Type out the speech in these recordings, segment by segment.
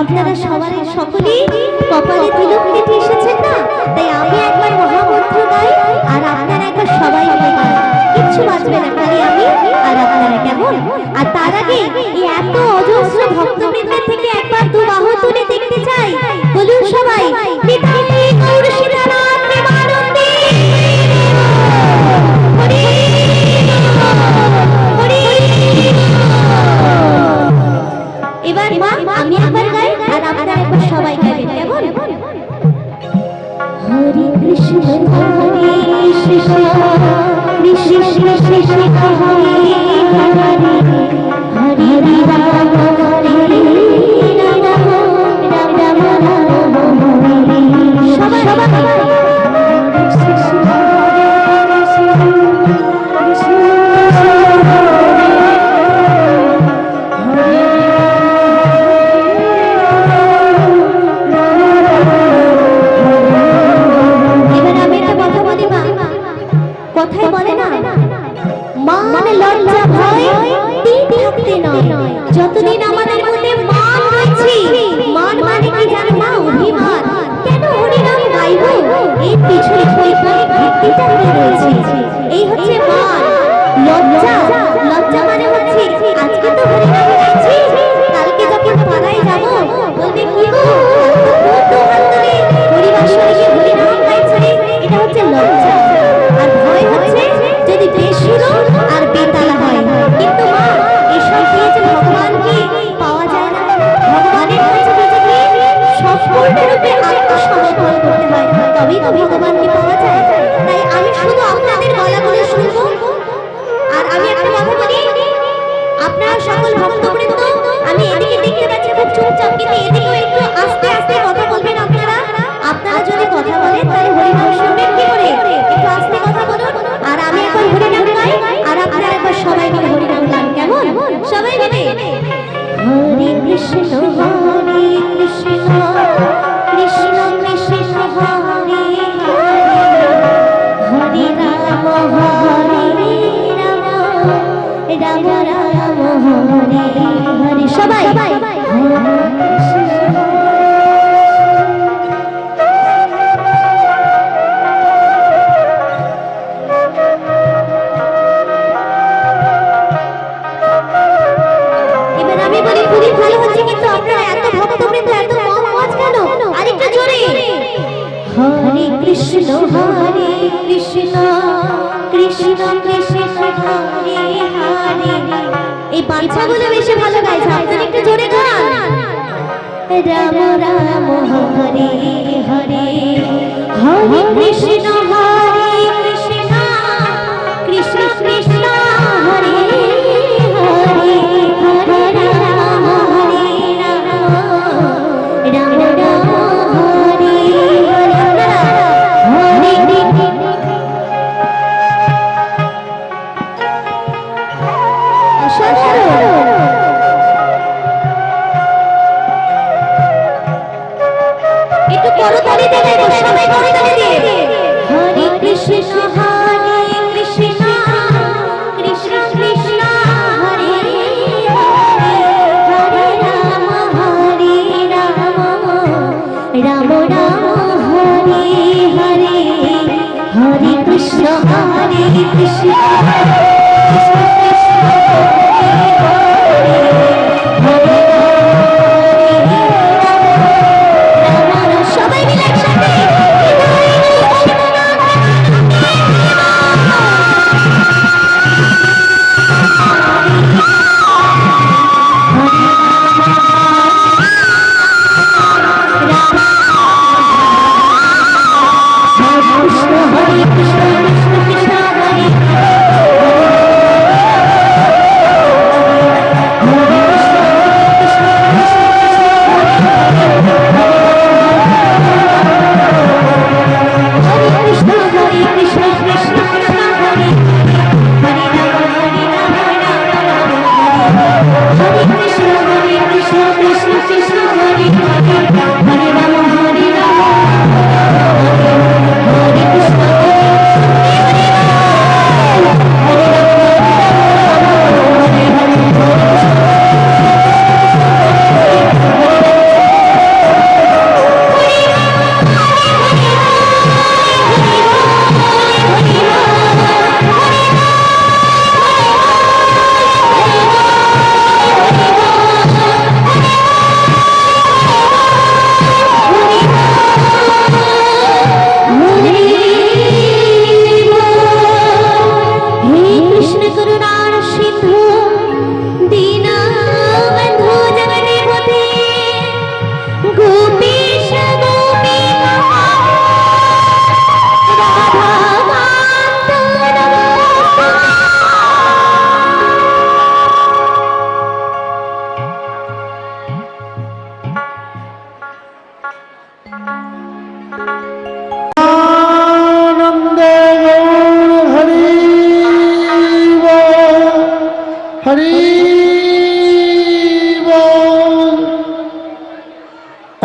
আপনারা সবাই সকলেই কপালে তিলক কেটে এসেছেন না, তাই আমি একবার মহামন্ত্র গাই আর আপনারা একবার সবাই মিলে গান, কিচ্ছু বাজবে না, খালি আমি আর আপনারা, কেমন? আর তার আগে এই এত অজস্র ভক্তবৃন্দের থেকে একবার দু বাহু তুলে দেখতে চাই, বলুন সবাই নিতাই গৌর সীতানাথ প্রেমানন্দে হরি হরি। এবার মা আমি একবার গাই আর আপনারা একবার সবাই গাইবেন, কেমন? হরে কৃষ্ণ হরে কৃষ্ণ কৃষ্ণ কৃষ্ণ হরে হরে হরে রাম হরে রাম রাম রাম হরে। সবাই কথায় বলে না, মান লজ্জা ভয় তিন থাকতে নয়, যতদিন আমাদের মধ্যে মান রয়েছে, মান মানে কি জানো মা? অভিমান। কেন হরিনাম গাইব? এর পিছনে বৈজ্ঞানিক ভিত্তিটা রয়েছে, এই হচ্ছে মান। লজ্জা, লজ্জা মানে হচ্ছে আজকে তো হরিনাম গাইছি, কালকে যখন পাড়ায় যাব বলবে কি গো কত হাত ধরে হরিবাসরে গিয়ে হরিনাম গাইছে, এটা হচ্ছে লজ্জা। আর ভয় হচ্ছে যদি বেসুর আর বেতালা হয়। কিন্তু মা এসব দিয়েছে ভগবানকে পাওয়া যায় না, ভগবানের কাছে নিজেকে সম্পূর্ণরূপে আত্মসমর্পণ করতে হয়, তবেই তো ভগবানকে পাওয়া যায়। তাই আমি শুধু আপনাদের গলাগুলো শুনবো। আর আমি একটা কথা বলি, আপনারা সকল ভক্তবৃন্দ আমি এদিকে দেখতে পাচ্ছি খুব চুপচাপ, কিন্তু এদিকেও একটু আস্তে আস্তে কথা বলবেন আপনারা। আপনারা যদি কথা বলেন তাহলে হরিনাম শুনবেন কি করে, একটু আস্তে কথা বলুন। আর আমি একবার হরিনাম গাই আর আপনারা একবার সবাই মিলে হরিনাম গান, কেমন? সবাই মিলে হরে কৃষ্ণ হরে কৃষ্ণ কৃষ্ণ কৃষ্ণ হরে হরে রাম হরে রাম রাম রাম হরে হরে। সবাই কৃষ্ণ হরে কৃষ্ণ কৃষ্ণ কৃষ্ণ হরে হরে। এই বাচ্চাগুলো বেশি ভালো গাইছে, আপনারা একটু জোরে গান। রাম রাম হরে হরে হরে কৃষ্ণ হরে কৃষ্ণ কৃষ্ণ কৃষ্ণ হরে হরে হরে রাম হরে রাম রাম রাম হরে হরে হরে। একটু করতালি দিয়ে গাইবো, সবাই করতালি দিয়ে। হরে কৃষ্ণ হরে কৃষ্ণ কৃষ্ণ কৃষ্ণ হরে হরে হরে রাম হরে রাম রাম রাম হরে হরে হরে কৃষ্ণ হরে কৃষ্ণ কৃষ্ণ কৃষ্ণ হরে হরে সবাই মিলে একসাথে হরে কৃষ্ণ কৃষ্ণ কৃষ্ণ হরে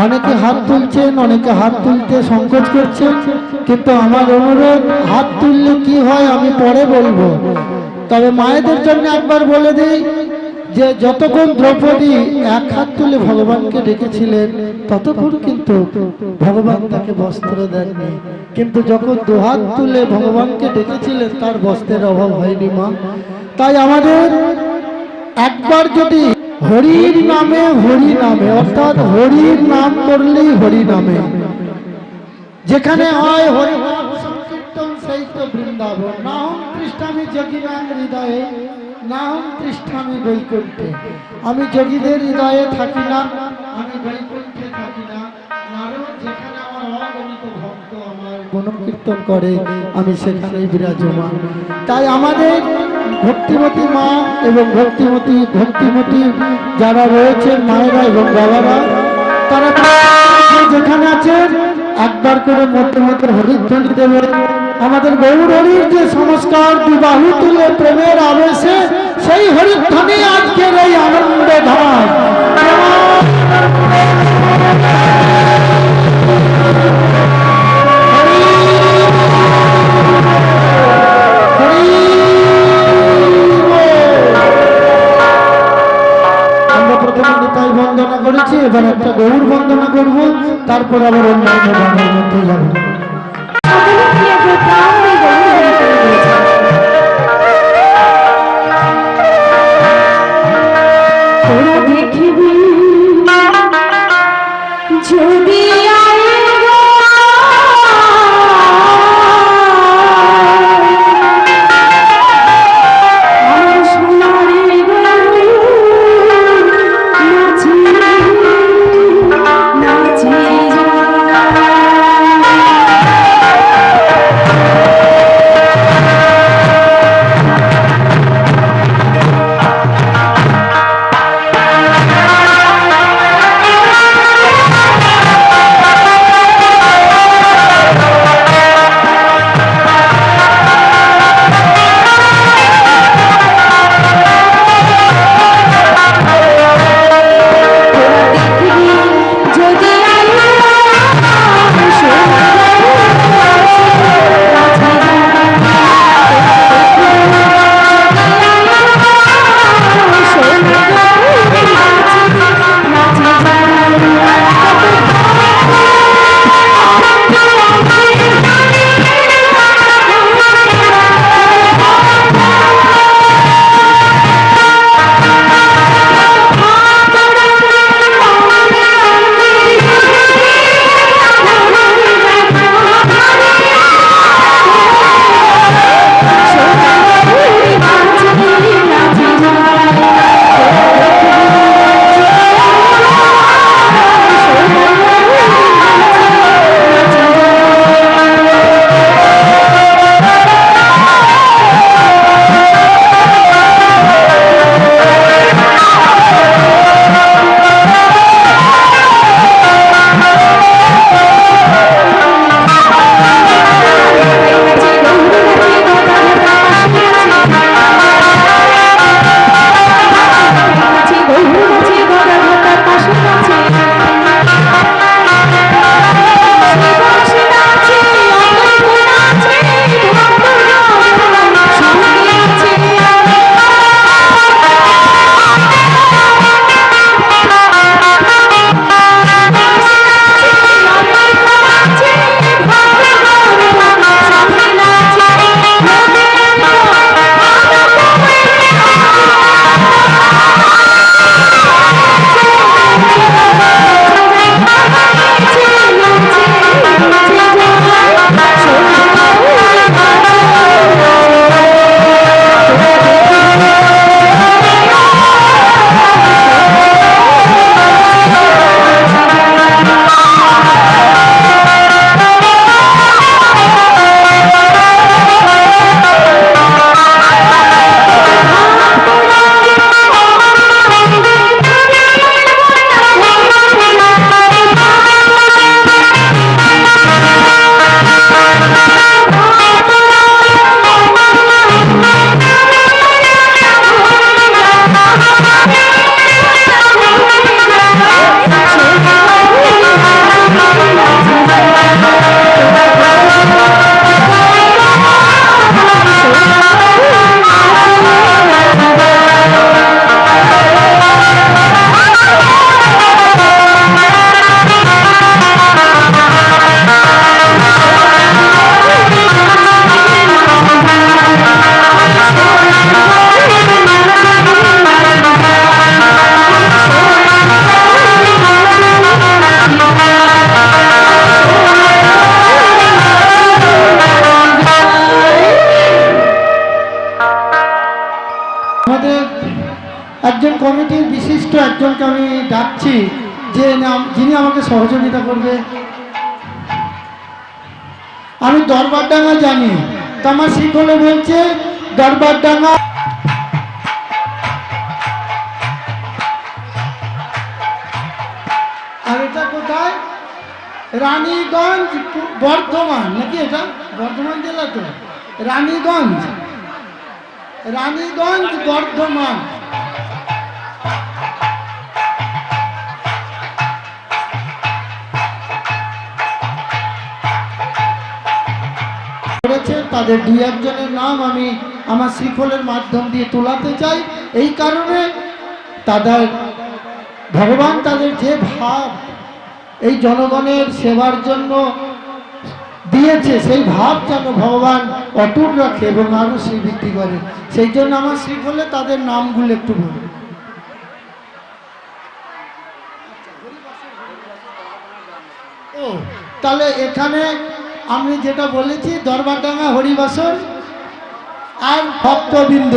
অনেকে হাত তুলছেন, অনেকে হাত তুলতে সংকোচ করছেন, কিন্তু আমার অনুরোধ, হাত তুললে কি হয় আমি পরে বলবো। তবে মায়েদের জন্য একবার বলে দিই যে যতক্ষণ দ্রৌপদী এক হাত তুলে ভগবানকে ডেকেছিলেন ততক্ষণ কিন্তু ভগবান তাকে বস্ত্র দেননি, কিন্তু যখন দুহাত তুলে ভগবানকে ডেকেছিলেন তার বস্ত্রের অভাব হয়নি মা। তাই আমাদের একবার যদি হরির নামে হরি নামে, অর্থাৎ হরির নাম করলেই হরি নামে, যেখানে হয় হরি নাম সংকীর্তন সেই তো বৃন্দাবন। না হম তৃষ্ঠামি যোগিনাং হৃদয়ে না হম তৃষ্ঠামি বৈকুণ্ঠে। আমি যোগীদের হৃদয়ে থাকি না, আমি বৈকুণ্ঠে থাকি না। নারদ যেখানে আমার অগণিত ভক্ত আমার গুণকীর্তন করে আমি সেখানেই বিরাজমান। তাই আমাদের ভক্তিমতী মা এবং ভক্তিমতী যারা রয়েছেন মায়েরা এবং বাবারা, তারা যেখানে আছেন একবার করে মধ্যে মধ্যে হরিধ্বনি দেবে। আমাদের গৌর হরির যে সংস্কার বিবাহু তুলে প্রেমের আবেশে সেই হরিধ্বনি আজকের এই আনন্দ ধাম। নিতাই বন্দনা করেছি, এবার একটা গৌর বন্দনা করব, তারপর আবার অন্যান্য গানের মধ্যে যাবো। যদি একজনকে আমি ডাকছি, যে যিনি আমাকে সহযোগিতা করবে। আমি দরবারডাঙ্গা জানি, তো আমার শিখলে বলছে দরবারডাঙ্গা। আর এটা কোথায়? রানীগঞ্জ, বর্ধমান নাকি? এটা বর্ধমান জেলা তো। রানীগঞ্জ, রানীগঞ্জ বর্ধমান। করেছে তাদের দুই একজনের নাম আমি আমার শ্রীফলের মাধ্যম দিয়ে তোলাতে চাই। এই কারণে তাদের ভগবান তাদের যে ভাব এই জনগণের সেবার জন্য দিয়েছে, সেই ভাব যেন ভগবান অটুট রাখে এবং আরো শ্রীবৃদ্ধি করে। সেই জন্য আমার শ্রীফলে তাদের নামগুলো একটু বলুন। ও তাহলে এখানে আমি যেটা বলেছি দরবারডাঙ্গা হরিবাসর আর ভক্তবৃন্দ।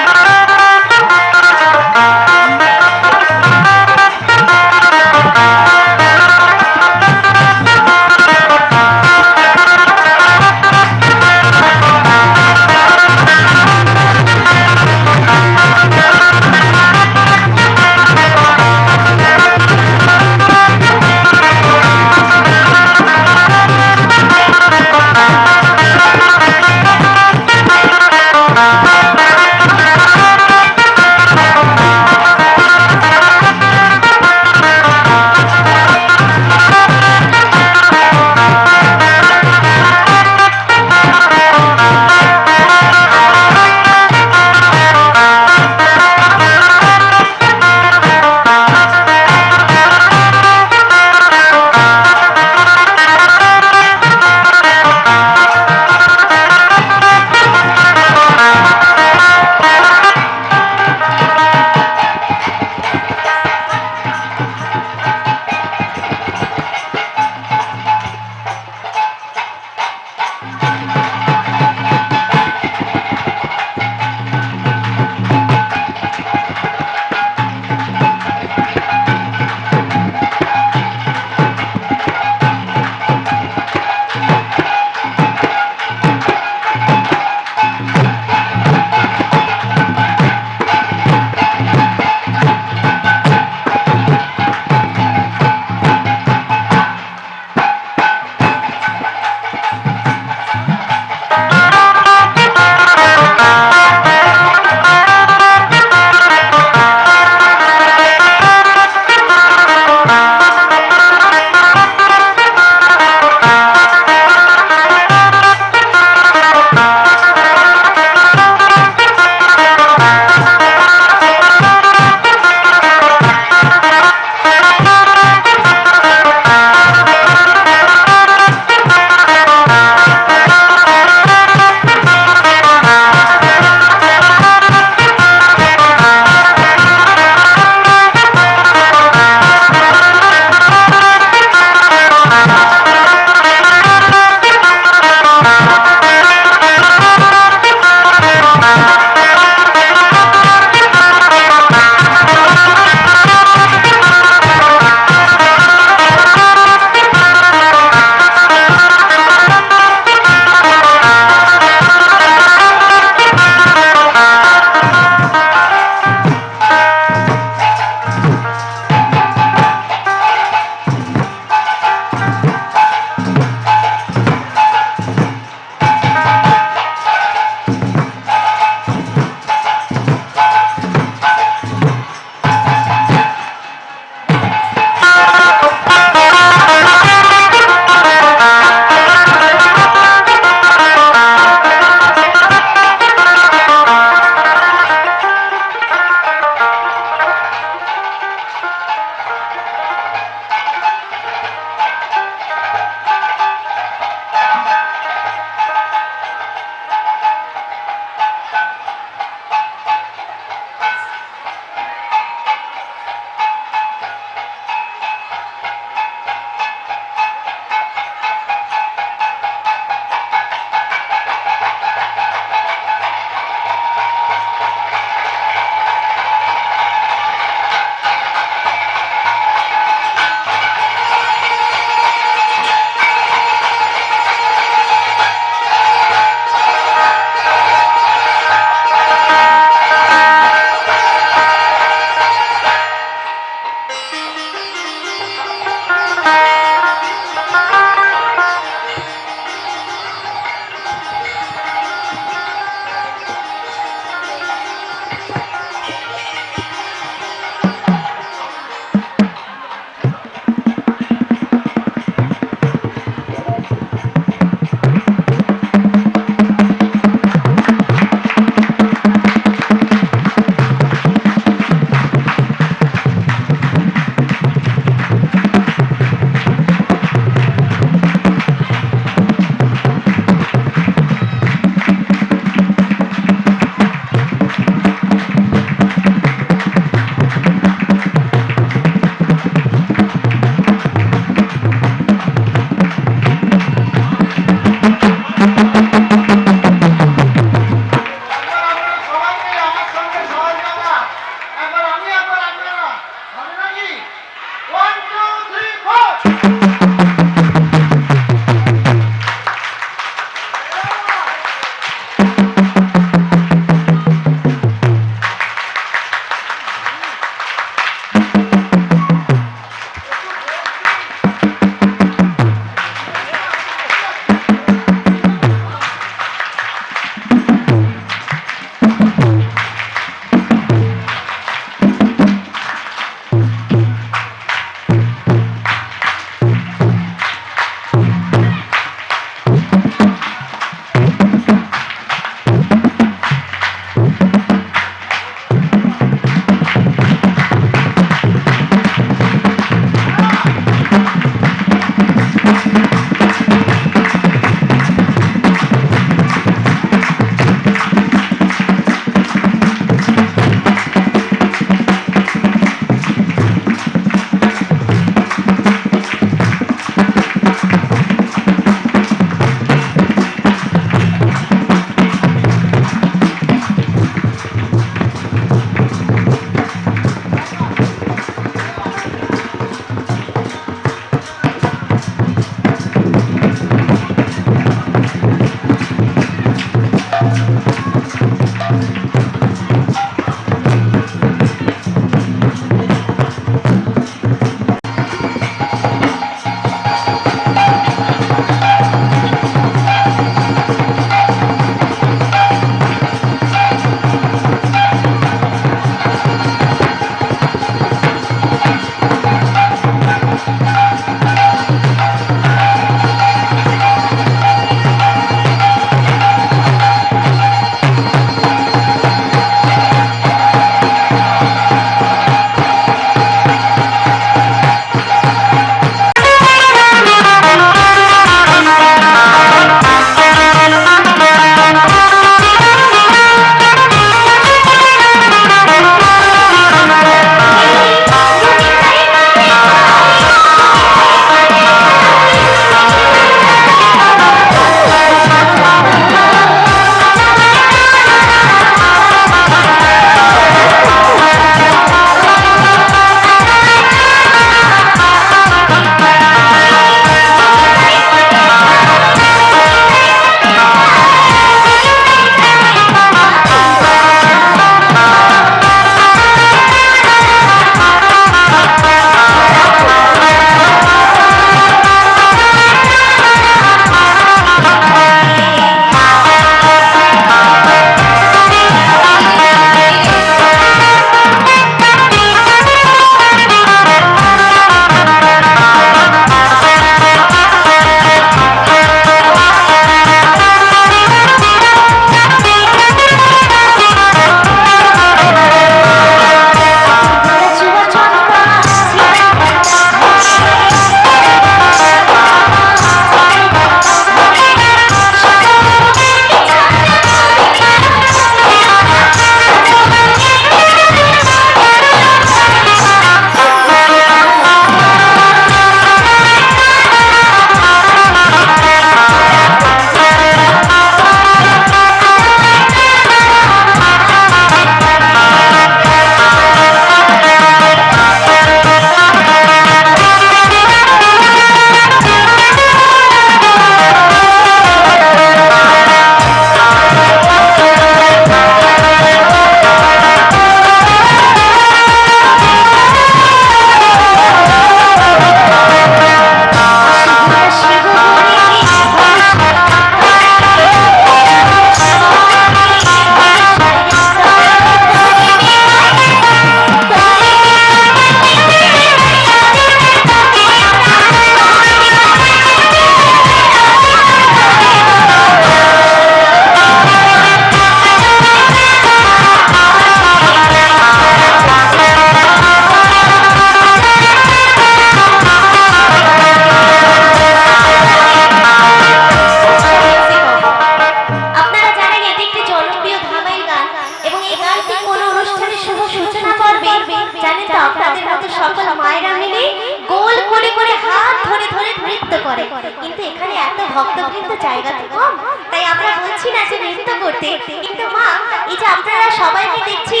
তো আপনাদের মতো সকল মায়েরা মিলে গোল করে করে হাত ধরে ধরে নৃত্য করে, কিন্তু এখানে এত ভক্তবৃন্দ জায়গা তো কম, তাই আমরা বলছি না যে নৃত্য করতে। কিন্তু মা, এই যে আপনারা সবাইকে দেখছি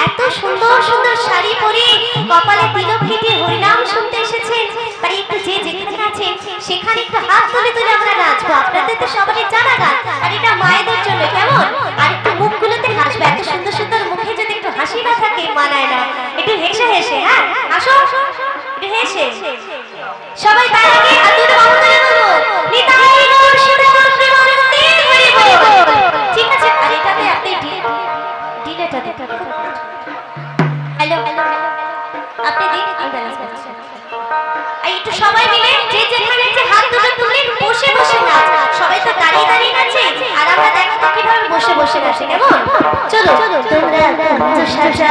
এত সুন্দর সুন্দর শাড়ি পরে কপালে তিলক কেটে হরিনাম শুনতে এসেছেন, তাই একটু যে যেখানে আছেন সেখানে একটু হাত তুলে তুলে আমরা নাচবো। আপনাদের তো সবারই জানা গান, আর এটা মায়েদের জন্য, কেমন? আর একটু মুখগুলোতে হাসবে, এত সুন্দর সুন্দর মুখে যদি একটু হাসি না থাকে মানায় না, একটু হেসে হেসে, হ্যাঁ আসো একটু হেসে সবাই। তার আগে হাত দুটো বাহু তুলে বলবো নিতাই গৌর শিবগণ প্রেমানন্দে হরি বল। ঠিক আছে, আর এটাতে আপনি ডিলেটা দিতে হবে। হ্যালো আপনি দিন, আমি ব্যালেন্স করছি। এই একটু সবাই মিলে যে যেখানে যে হাত দুটো তুলে বসে বসে নাচ, সবাই তো দাঁড়িয়ে দাঁড়িয়ে নাচে, আর আমরা দেখো তো কিভাবে বসে বসে নাচে, কেমন? চলো তোমরা সাজা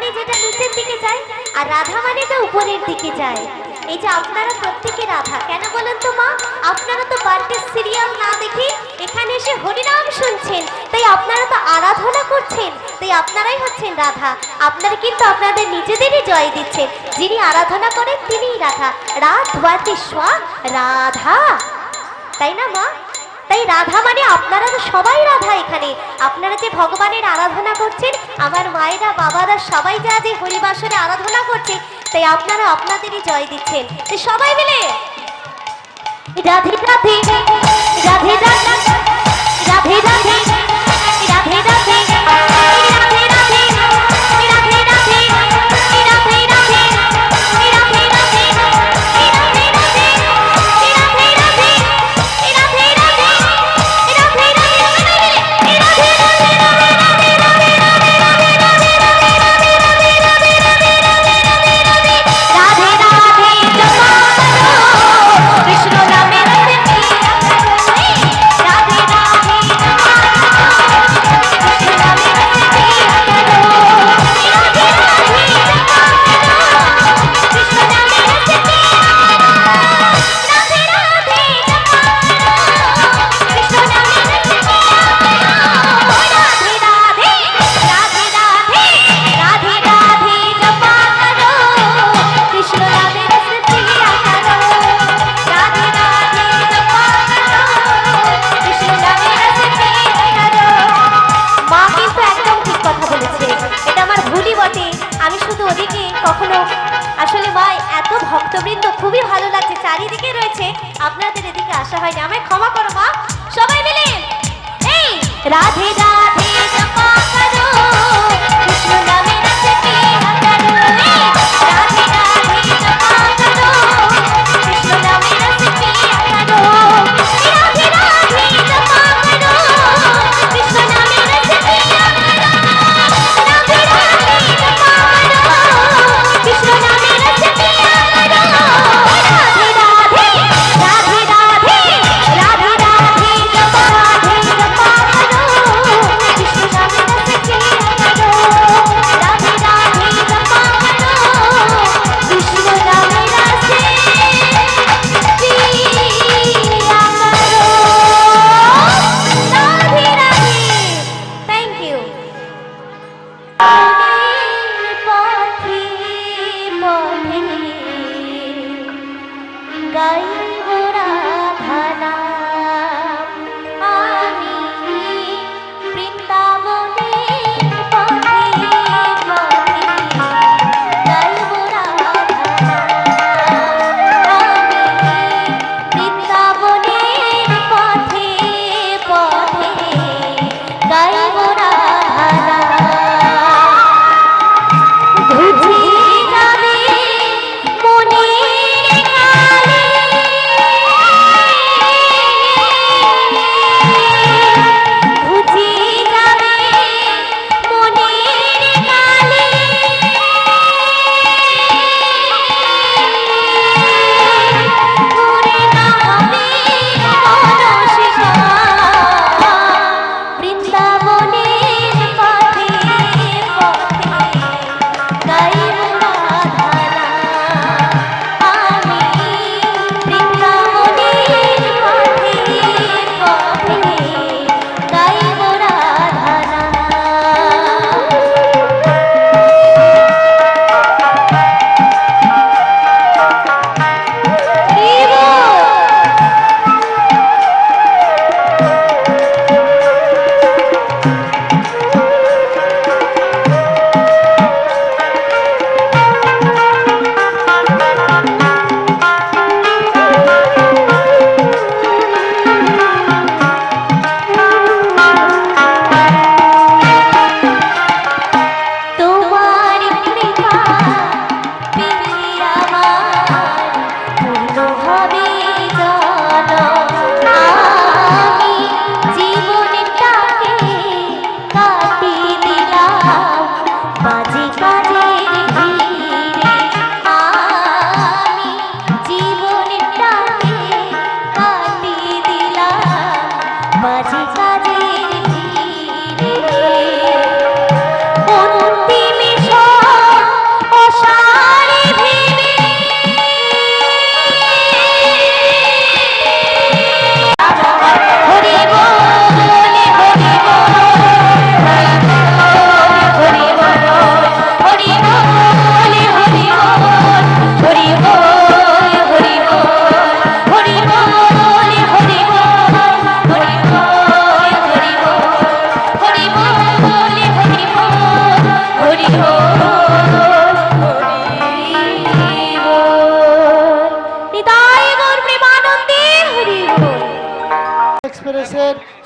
মানে যেটা নিচের দিকে যায়, আর রাধা মানে তো উপরের দিকে যায়। এই যে আপনারা প্রত্যেকে রাধা, কেন বলেন তো মা? আপনারা তো বাড়িতে সিরিয়াল না দেখে এখানে এসে হরিনাম শুনছেন, তাই আপনারা তো আরাধনা করছেন, তাই আপনারাই হচ্ছেন রাধা। আপনারা কিন্তু আপনাদের নিজেদেরই জয় দিচ্ছেন। যিনি আরাধনা করেন তিনিই রাধা। রাধা স্বা রাধা, তাই না মা? তাই রাধা মানে আপনারা তো সবাই রাধা। এখানে আপনারা যে ভগবানের আরাধনা করছেন, আমার মায়েরা বাবারা সবাই যা যে হরিবাসরে আরাধনা করছে, তাই আপনারা আপনাদেরই জয় দিচ্ছেন। তো সবাই মিলে রাধে রাধে রাধে রাধে রাধে রাধে রাধে রাধে রাধে রাধে রাধে রাধে ভক্তবৃন্দ খুবই ভালো লাগছে, চারিদিকে রয়েছে, আপনাদের এদিকে আসা হয়নি, আমায় ক্ষমা করো মা। সবাই মিলে এই রাধে রাধে জপা করো, কৃষ্ণ নামে নাচে প্রিয়া করো। রাধে রাধে জপা করো, কৃষ্ণ নামে নাচে প্রিয়া করো। রাধে রাধে জপা করো, কৃষ্ণ নামে নাচে প্রিয়া করো। রাধে রাধে জপা করো, কৃষ্ণ নামে নাচে প্রিয়া করো। রাধে রাধে রাধে রাধে রাধে রাধে জপা করো,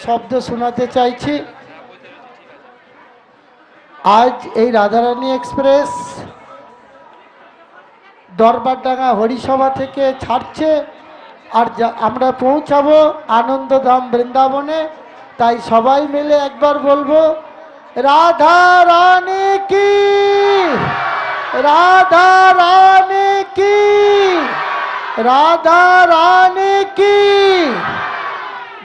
শব্দ শোনাতে চাইছি। আজ এই রাধারানী এক্সপ্রেস দরবারডাঙ্গা হরিসভা থেকে ছাড়ছে, আর আমরা পৌঁছাবো আনন্দধাম বৃন্দাবনে। তাই সবাই মিলে একবার বলবো, রাধা রানী কি, রাধা রানী কি, রাধা রানী কি।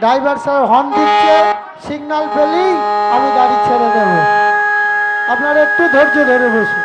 ড্রাইভার স্যার হর্ন দিচ্ছে, সিগন্যাল পেলেই আমি গাড়ি ছেড়ে দেব। আপনারা একটু ধৈর্য ধরে বসুন।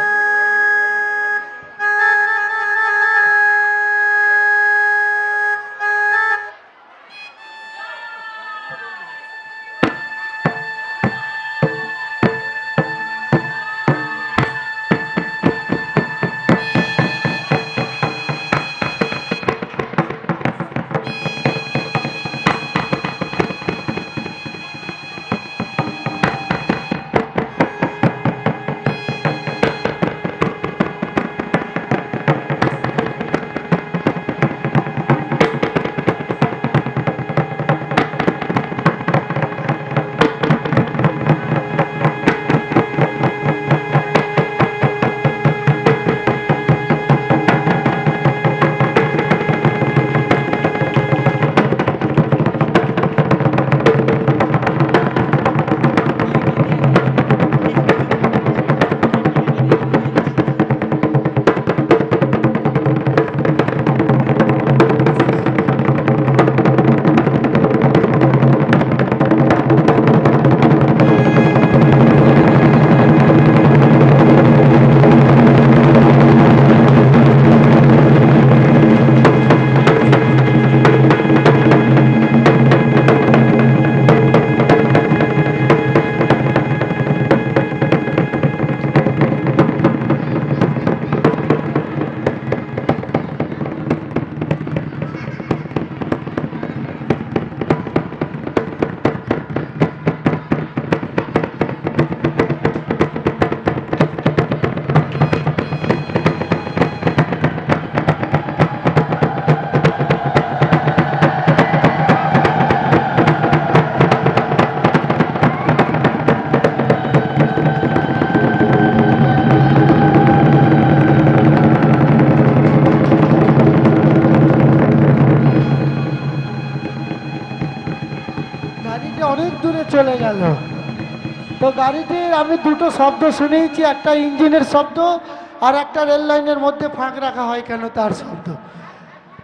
অনেক দূরে চলে গেল। তো গাড়িটির আমি দুটো শব্দ শুনেছি, একটা ইঞ্জিনের শব্দ আর একটা রেল লাইনের মধ্যে ফাঁক রাখা হয় কেন তার শব্দ।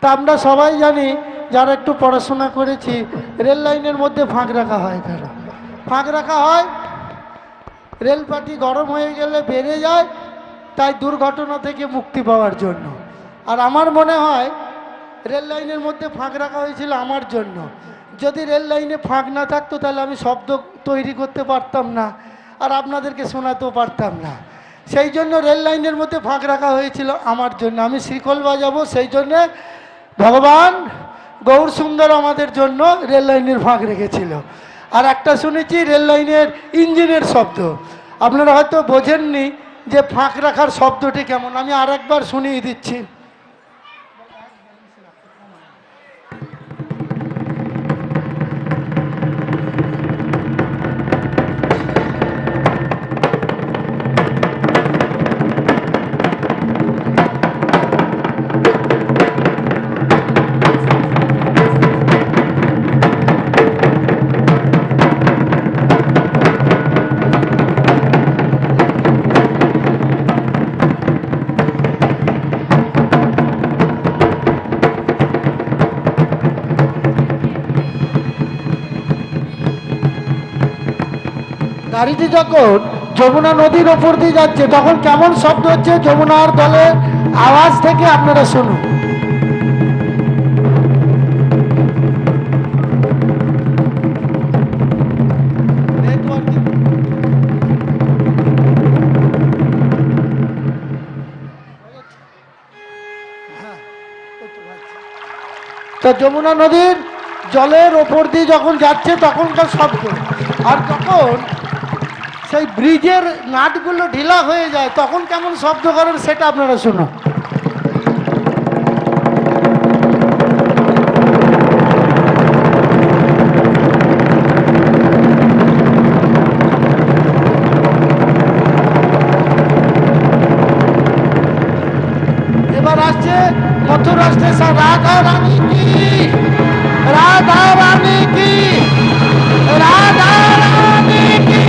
তা আমরা সবাই জানি যারা একটু পড়াশোনা করেছি, রেল লাইনের মধ্যে ফাঁক রাখা হয় কেন। ফাঁক রাখা হয় রেলপাটি গরম হয়ে গেলে বেড়ে যায়, তাই দুর্ঘটনা থেকে মুক্তি পাওয়ার জন্য। আর আমার মনে হয় রেল লাইনের মধ্যে ফাঁক রাখা হয়েছিল আমার জন্য। যদি রেল লাইনে ফাঁক না থাকতো তাহলে আমি শব্দ তৈরি করতে পারতাম না, আর আপনাদেরকে শোনাতেও পারতাম না। সেই জন্য রেল লাইনের মধ্যে ফাঁক রাখা হয়েছিল আমার জন্য। আমি শিকল বাজাবো, সেই জন্যে ভগবান গৌর সুন্দর আমাদের জন্য রেল লাইনের ফাঁক রেখেছিল। আর একটা শুনেছি রেল লাইনের ইঞ্জিনের শব্দ। আপনারা হয়তো বোঝেননি যে ফাঁক রাখার শব্দটি কেমন, আমি আর একবার শুনিয়ে দিচ্ছি। গাড়িটি যখন যমুনা নদীর ওপর দিয়ে যাচ্ছে তখন কেমন শব্দ হচ্ছে যমুনার দলের আওয়াজ থেকে আপনারা শুনুন। তো যমুনা নদীর জলের ওপর দিয়ে যখন যাচ্ছে তখনকার শব্দ, আর যখন সেই ব্রিজের নাটগুলো ঢিলা হয়ে যায় তখন কেমন শব্দ করেন সেটা আপনারা শুনুন। मथुरा स्टेशन राधा रानी की, राधा रानी की, राधा रानी की।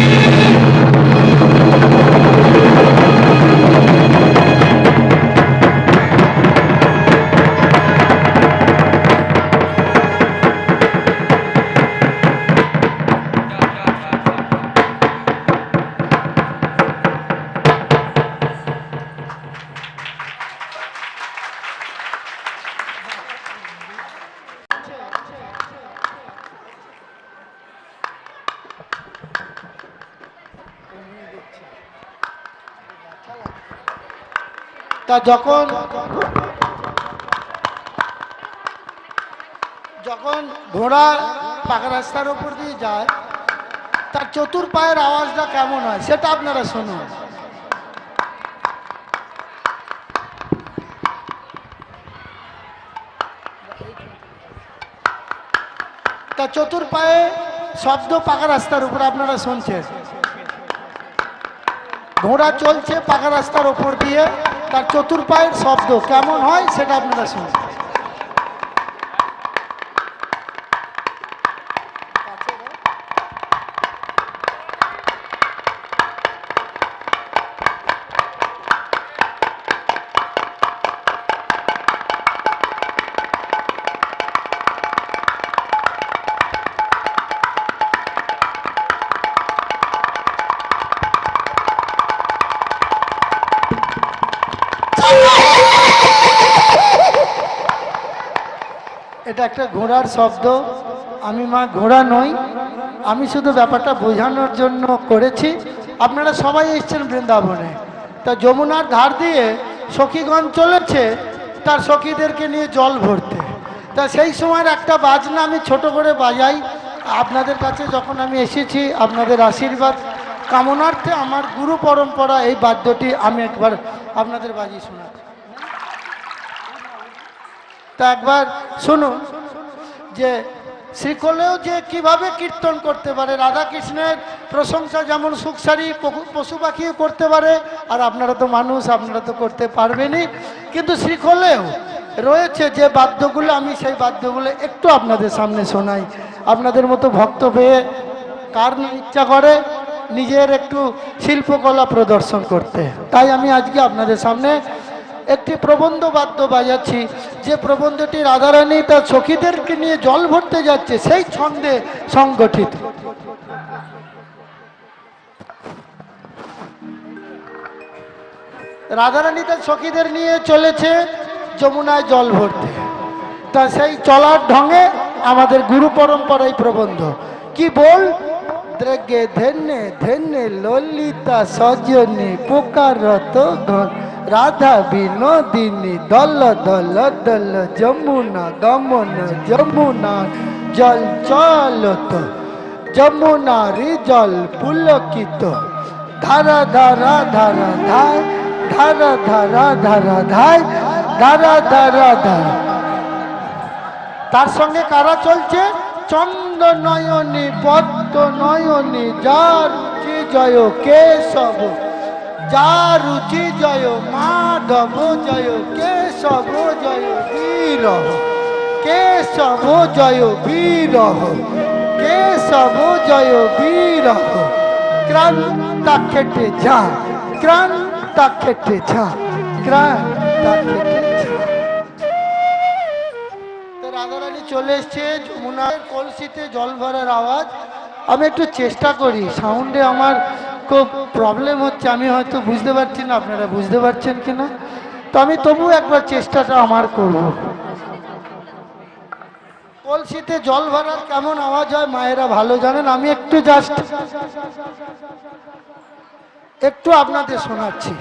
তা যখন যখন ঘোড়া পাকা রাস্তার উপর দিয়ে যায় তার চতুর পায়ের আওয়াজটা কেমন হয় সেটা আপনারা শুনুন। তা চতুর পায়ে শব্দ পাকা রাস্তার উপর আপনারা শুনছেন। ঘোড়া চলছে পাকা রাস্তার উপর দিয়ে, তার চতুর পায়ের শব্দ কেমন হয় সেটা আপনারা শুনুন। এটা একটা ঘোড়ার শব্দ। আমি মা ঘোড়া নই, আমি শুধু ব্যাপারটা বোঝানোর জন্য করেছি। আপনারা সবাই এসছেন বৃন্দাবনে, তা যমুনার ধার দিয়ে সখীগণ চলেছে তার সখীদেরকে নিয়ে জল ভরতে। তা সেই সময়ের একটা বাজনা আমি ছোট করে বাজাই আপনাদের কাছে। যখন আমি এসেছি আপনাদের আশীর্বাদ কামনার্থে আমার গুরু পরম্পরা এই বাদ্যটি আমি একবার আপনাদের বাজিয়ে শোনাচ্ছি। তা একবার শুনুন যে শ্রীকলেও যে কিভাবে কীর্তন করতে পারে, রাধা কৃষ্ণের প্রশংসা যেমন সুখসারী পশু পাখিও করতে পারে, আর আপনারা তো মানুষ, আপনারা তো করতে পারবেনই, কিন্তু শ্রীকলেও রয়েছে যে বাদ্যগুলো, আমি সেই বাদ্যগুলো একটু আপনাদের সামনে শোনাই। আপনাদের মতো ভক্ত পেয়ে কার না ইচ্ছা করে নিজের একটু শিল্পকলা প্রদর্শন করতে। তাই আমি আজকে আপনাদের সামনে একটি প্রবন্ধ বাদ্য বাজাচ্ছি, যে প্রবন্ধটি রাধারানী তার সখীদেরকে নিয়ে জল ভরতে যাচ্ছে সেই ছন্দে সংগঠিত। রাধারানী তার সখীদের নিয়ে চলেছে যমুনায় জল ভরতে। তা সেই চলার ঢঙে আমাদের গুরু পরম্পরায় প্রবন্ধ কি বল, দ্রেগে ধেন্যে ধেন্যে ললিতা সজনী পুকারত ঘন, রাধা বিনোদিনী দল দল দল যমুনা গমন যমুনা জল চলত, যমুনারি জল পুলকিত, ধারা ধারা ধারা ধায়, ধারা ধারা ধারা ধায়, ধারা ধারা ধারা। তার সঙ্গে কারা চলছে? চন্দ্র নয়নী পদ্ম নয়নী, যার রুচি জয় কেশব, যার রুচি জয় মাধব, জয় কেশব জয় বীরহ, কেশব জয় বীরহ, কেশব জয় বীরহ, ক্রান্তা খেটে যা, ক্রান্তা খেটে যা, ক্রান্তা খেটে যা। রাধারানী চলে এসছে, যমুনার কলসিতে জল ভরার আওয়াজ। আমি একটু চেষ্টা করি, সাউন্ডে আমার খুব প্রবলেম হচ্ছে, আমি হয়তো বুঝতে পারছি না, আপনারা বুঝতে পারছেন কিনা, তো আমি তবু একবার চেষ্টাটা আমার করব। কলসিতে জল ভরার কেমন আওয়াজ হয় মায়েরা ভালো জানেন, আমি একটু জাস্ট একটু আপনাদের শোনাচ্ছি।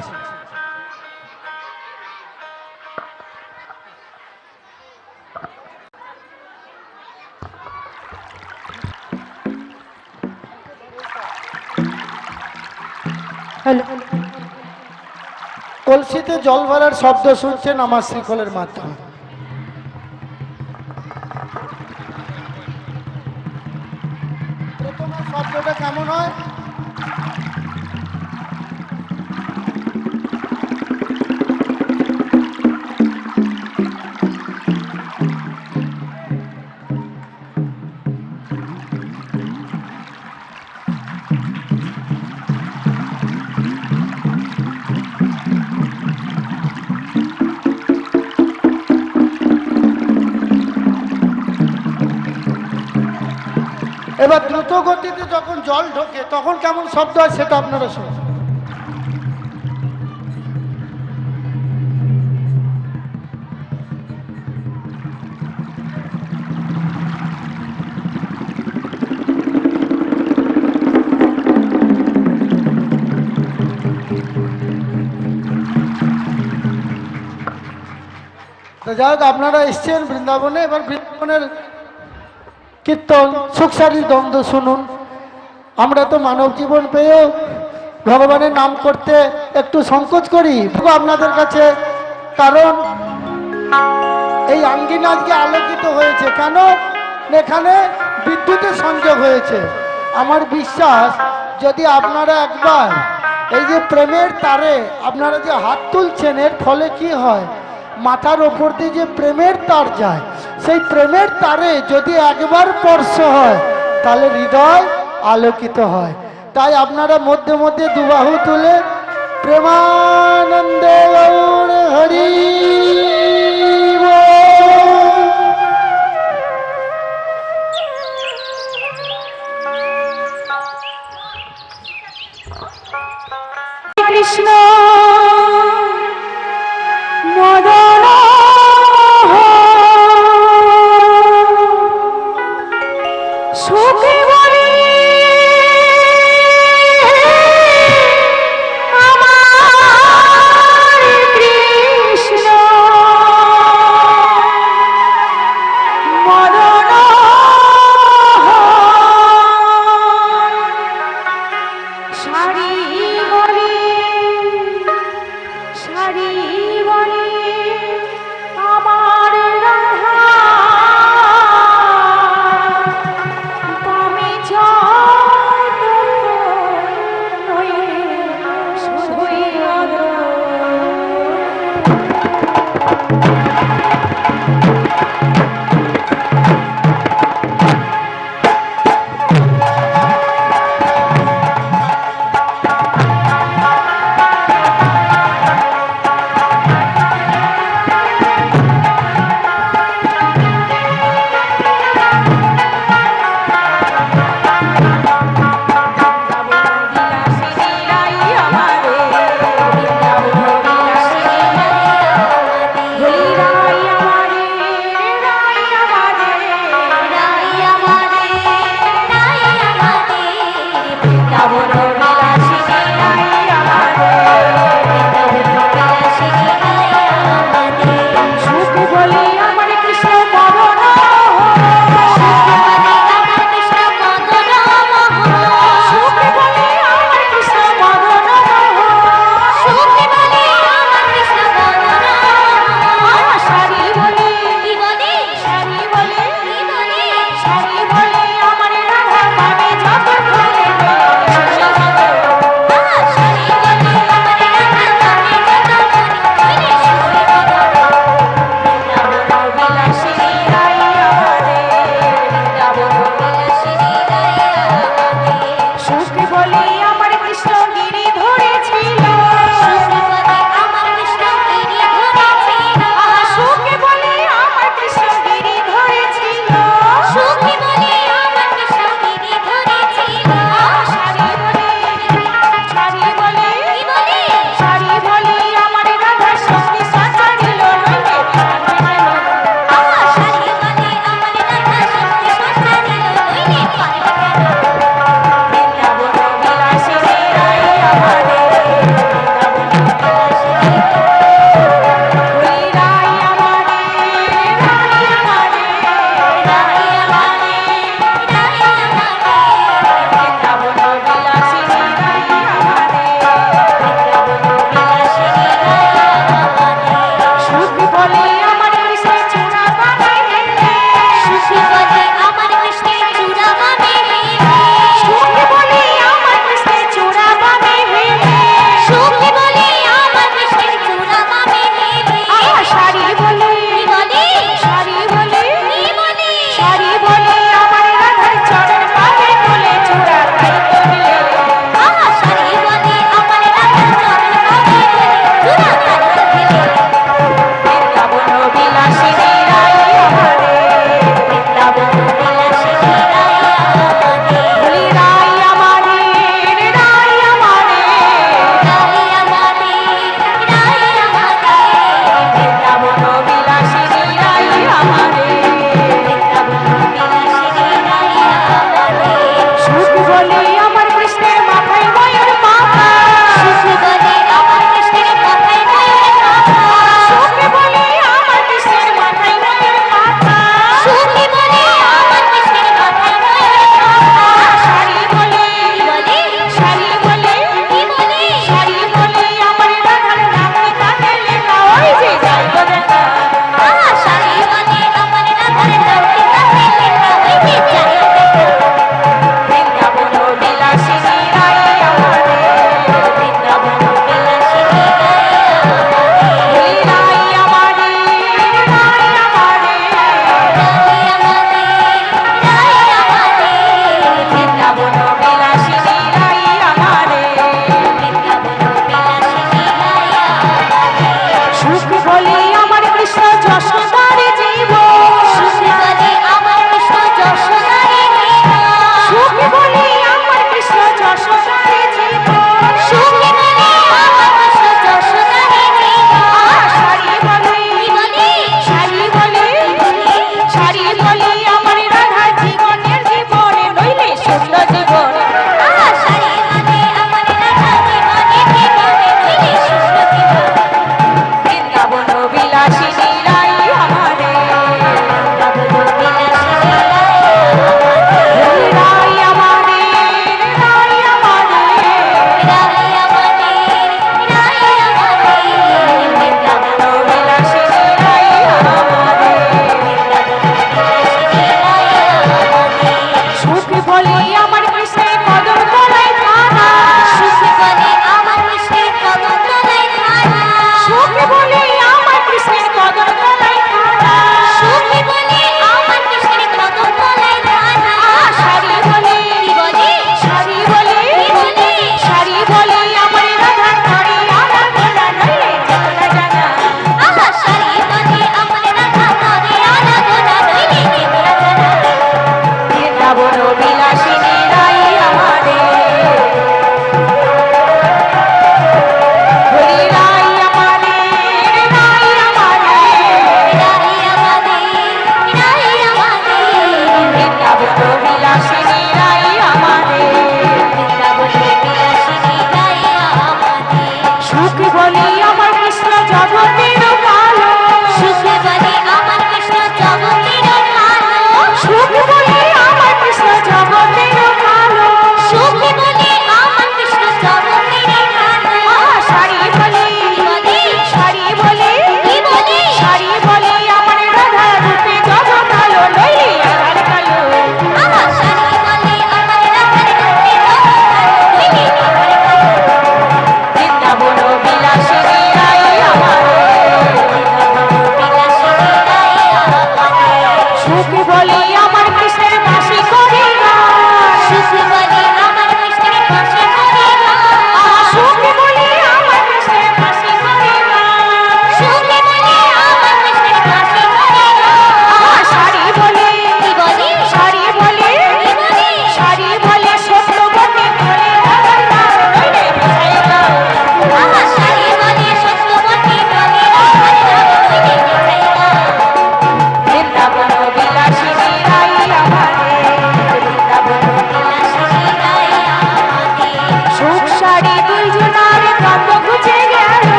কলসিতে জল ভরার শব্দ শুনছেন আমার শ্রীকলের মাধ্যমে। প্রথমে শব্দটা কেমন হয়? এবার দ্রুত গতিতে যখন জল ঢোকে তখন কেমন শব্দ হয় সেটা আপনারা শুনুন। তো যাই হোক, আপনারা এসছেন বৃন্দাবনে, এবার বৃন্দাবনের কীর্তন সুখসারী দ্বন্দ্ব শুনুন। আমরা তো মানব জীবন পেয়েও ভগবানের নাম করতে একটু সংকোচ করি আপনাদের কাছে, কারণ এই আঙ্গিনা আজকে আলোকিত হয়েছে কেন? এখানে বিদ্যুতের সংযোগ হয়েছে। আমার বিশ্বাস যদি আপনারা একবার এই যে প্রেমের তারে আপনারা যে হাত তুলছেন, এর ফলে কি হয়, মাথার ওপর দিয়ে যে প্রেমের তার যায়, সেই প্রেমের তারে যদি একবার স্পর্শ হয় তাহলে হৃদয় আলোকিত হয়। তাই আপনারা মধ্যে মধ্যে দুবাহু তুলে প্রেমানন্দে গৌর হরি কৃষ্ণ মদন সুখে বলে আমার কৃষ্ণ মদন শাড়ি বলে শাড়ি বলে